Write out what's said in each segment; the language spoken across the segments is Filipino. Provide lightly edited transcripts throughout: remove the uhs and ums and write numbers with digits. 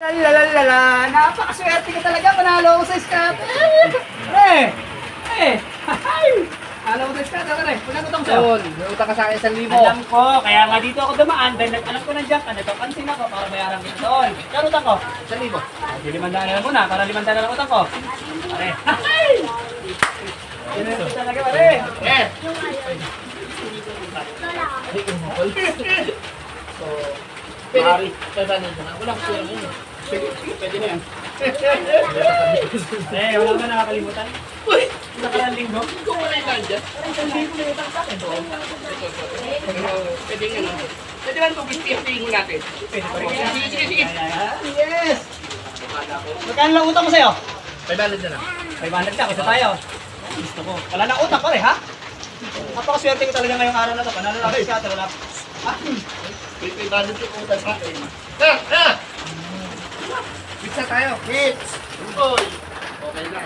Lalalala, napakaswerte ka talaga, panalo ko sa scatter. Panalo ko sa scatter, pare. Wala ko tong sa'yo. Tol, may utang ka sa akin 1,000. Alam ko, kaya nga dito ako dumaan dahil alam ko nandiyan ka, nagpapansin ako para bayaran kita doon. Kano utang ko? 1,000. Di 500 na lang muna, para 500 na lang utang ko. Pare. Ganun talaga, pare. Mari, 500 na. Walang pera yun. Sige, pwede na yan. Wala ka nakakalimutan? Nakarang linggo? Kung wala yung dyan. Hindi ko may utang sa akin. Pwede nga lang. Pwede lang itong bispiyahin mo natin. Pwede pa rin. Sige. Yes! Magkano lang utang mo sa'yo? 500 na lang. 500 ka, isa tayo. Gusto ko. Wala na utang pare, ha? Napakaswerte ko talaga ngayong araw na to. Panalo lang siya, wala. May 500 yung utang sa akin. Pizza tayo. Hits! Uy! Okay na.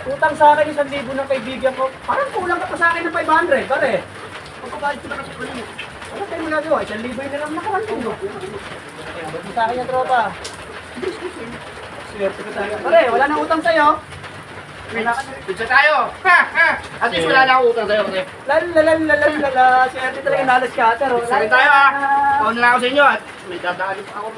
Utang sa akin 1,000 ng kaibigan ko. Parang kulang ka pa sa akin ng 500, pare. Pagkabayad ko na kasi ulit. Ano tayo magagawa? 1,000 yun na lang nakarang linggo. Ba't sa akin yung tropa? Swerte ko talaga. Pare, wala nang utang sa'yo. Pizza tayo. At least wala na akong utang sa'yo. Lalalala, swerte talaga nalas ka. Pero Sige tayo ha. Pauna na ako sa inyo at may dadaanin pa ako.